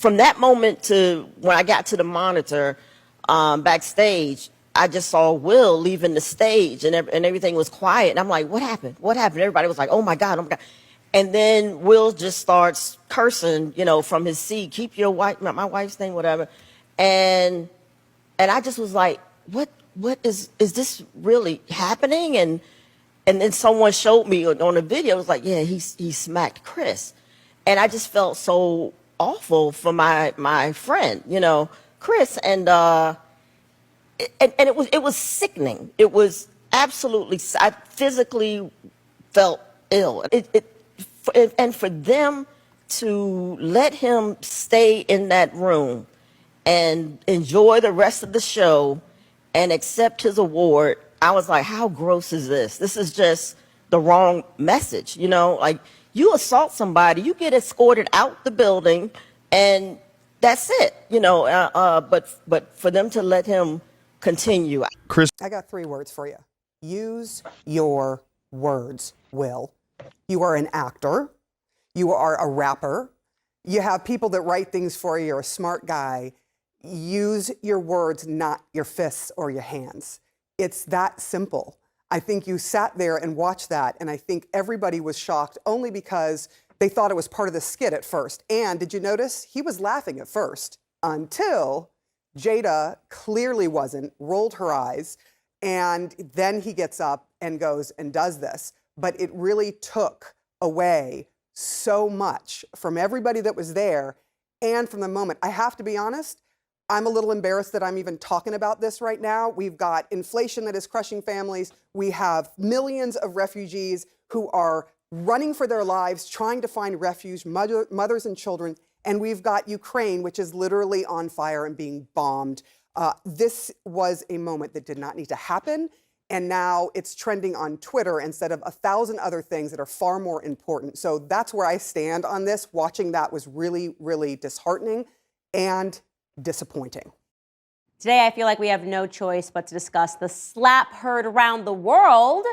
from that moment to when I got to the monitor backstage, I just saw Will leaving the stage, and everything was quiet. And I'm like, what happened? What happened? Everybody was like, oh my God, oh my God. And then Will just starts cursing, you know, from his seat, keep your wife, my wife's name, whatever. And I just was like, what is this really happening? And then someone showed me on the video, it was like, yeah, he smacked Chris. And I just felt so awful for my friend, you know, Chris. And it was sickening. It was absolutely, I physically felt ill. And for them to let him stay in that room and enjoy the rest of the show and accept his award, I was like, how gross is this? This is just the wrong message, you know? Like, you assault somebody, you get escorted out the building, and that's it, you know? But for them to let him continue. Chris, I got 3 words for you. Use your words, Will. You are an actor. You are a rapper. You have people that write things for you. You're a smart guy. Use your words, not your fists or your hands. It's that simple. I think you sat there and watched that, and I think everybody was shocked only because they thought it was part of the skit at first. And did you notice? He was laughing at first until Jada clearly wasn't, rolled her eyes, and then he gets up and goes and does this. But it really took away so much from everybody that was there and from the moment. I have to be honest, I'm a little embarrassed that I'm even talking about this right now. We've got inflation that is crushing families. We have millions of refugees who are running for their lives, trying to find refuge, mothers and children. And we've got Ukraine, which is literally on fire and being bombed. This was a moment that did not need to happen. And now it's trending on Twitter instead of 1,000 other things that are far more important. So that's where I stand on this. Watching that was really, really disheartening and disappointing. Today, I feel like we have no choice but to discuss the slap heard around the world.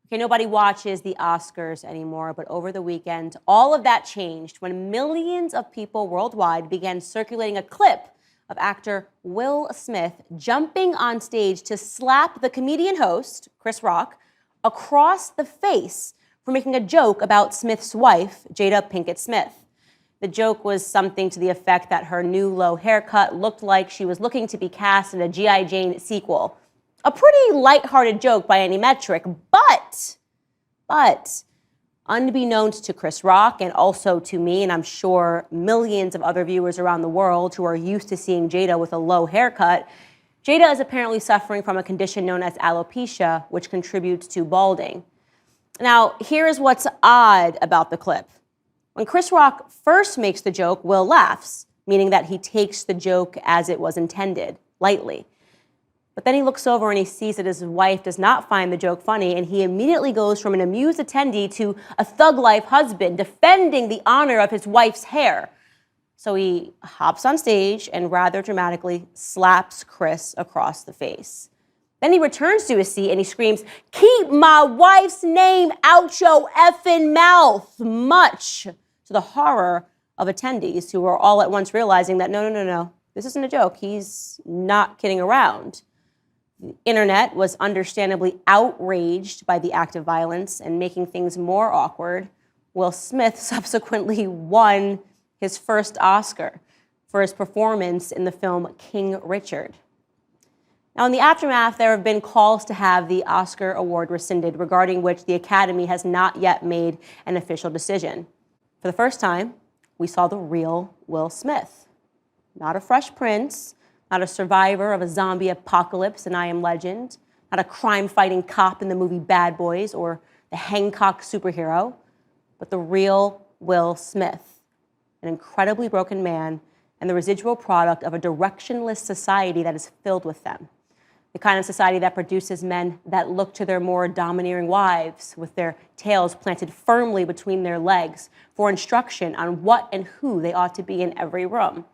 Okay, nobody watches the Oscars anymore, but over the weekend, all of that changed when millions of people worldwide began circulating a clip of actor Will Smith jumping on stage to slap the comedian host, Chris Rock, across the face for making a joke about Smith's wife, Jada Pinkett Smith. The joke was something to the effect that her new low haircut looked like she was looking to be cast in a G.I. Jane sequel. A pretty lighthearted joke by any metric, but unbeknownst to Chris Rock and also to me, and I'm sure millions of other viewers around the world who are used to seeing Jada with a low haircut, Jada is apparently suffering from a condition known as alopecia, which contributes to balding. Now, here's what's odd about the clip. When Chris Rock first makes the joke, Will laughs, meaning that he takes the joke as it was intended, lightly. But then he looks over and he sees that his wife does not find the joke funny, and he immediately goes from an amused attendee to a thug-life husband defending the honor of his wife's hair. So he hops on stage and rather dramatically slaps Chris across the face. Then he returns to his seat and he screams, "Keep my wife's name out your effing mouth," much to the horror of attendees who were all at once realizing that no, this isn't a joke. He's not kidding around. The internet was understandably outraged by the act of violence, and making things more awkward, Will Smith subsequently won his first Oscar for his performance in the film King Richard. Now, in the aftermath, there have been calls to have the Oscar award rescinded, regarding which the Academy has not yet made an official decision. For the first time, we saw the real Will Smith. Not a Fresh Prince, not a survivor of a zombie apocalypse in I Am Legend, not a crime-fighting cop in the movie Bad Boys or the Hancock superhero, but the real Will Smith, an incredibly broken man and the residual product of a directionless society that is filled with them. The kind of society that produces men that look to their more domineering wives with their tails planted firmly between their legs for instruction on what and who they ought to be in every room.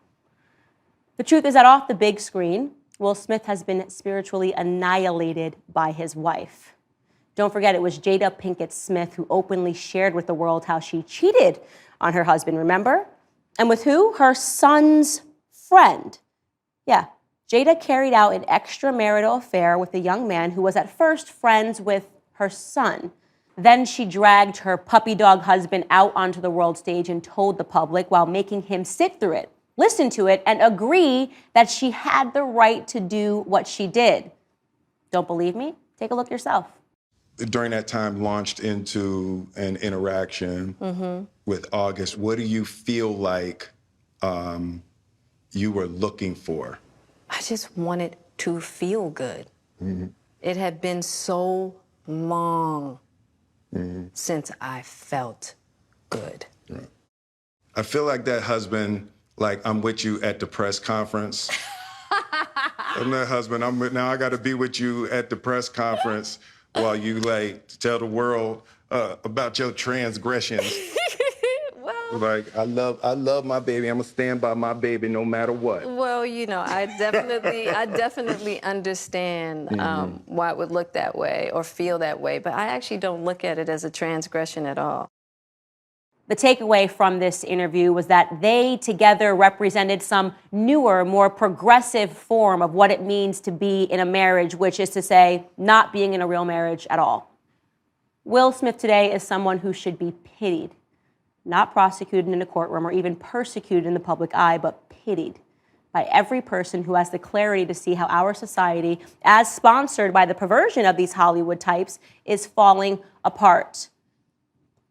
The truth is that off the big screen, Will Smith has been spiritually annihilated by his wife. Don't forget, it was Jada Pinkett Smith who openly shared with the world how she cheated on her husband, remember? And with who? Her son's friend. Yeah, Jada carried out an extramarital affair with a young man who was at first friends with her son. Then she dragged her puppy dog husband out onto the world stage and told the public while making him sit through it, listen to it, and agree that she had the right to do what she did. Don't believe me? Take a look yourself. During that time, launched into an interaction with August. What do you feel like you were looking for? I just wanted to feel good. It had been so long since I felt good. I feel like that husband, like I'm with you at the press conference. I'm that husband, now I gotta be with you at the press conference while you like tell the world about your transgressions. Well, Like I love my baby. I'm gonna stand by my baby no matter what. well, you know, I definitely understand why it would look that way or feel that way, but I actually don't look at it as a transgression at all. The takeaway from this interview was that they together represented some newer, more progressive form of what it means to be in a marriage, which is to say, not being in a real marriage at all. Will Smith today is someone who should be pitied, not prosecuted in a courtroom or even persecuted in the public eye, but pitied by every person who has the clarity to see how our society, as sponsored by the perversion of these Hollywood types, is falling apart.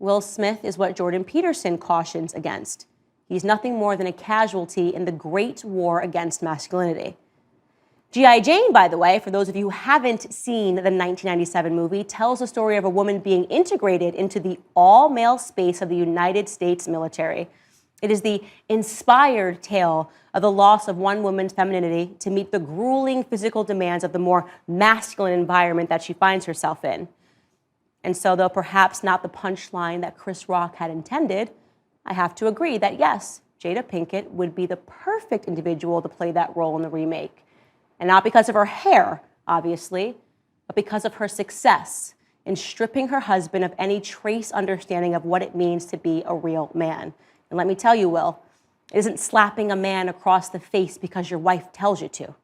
Will Smith is what Jordan Peterson cautions against. He's nothing more than a casualty in the great war against masculinity. G.I. Jane, by the way, for those of you who haven't seen the 1997 movie, tells the story of a woman being integrated into the all-male space of the United States military. It is the inspired tale of the loss of one woman's femininity to meet the grueling physical demands of the more masculine environment that she finds herself in. And so, though perhaps not the punchline that Chris Rock had intended, I have to agree that yes, Jada Pinkett would be the perfect individual to play that role in the remake. And not because of her hair, obviously, but because of her success in stripping her husband of any trace understanding of what it means to be a real man. And let me tell you, Will, it isn't slapping a man across the face because your wife tells you to.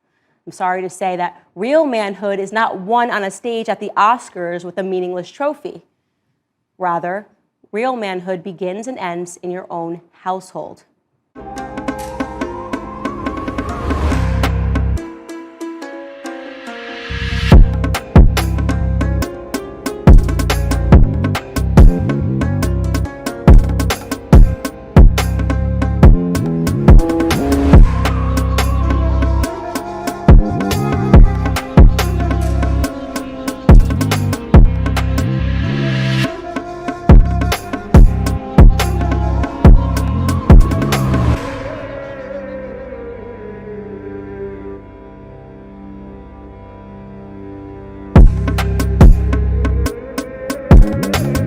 I'm sorry to say that real manhood is not won on a stage at the Oscars with a meaningless trophy. Rather, real manhood begins and ends in your own household.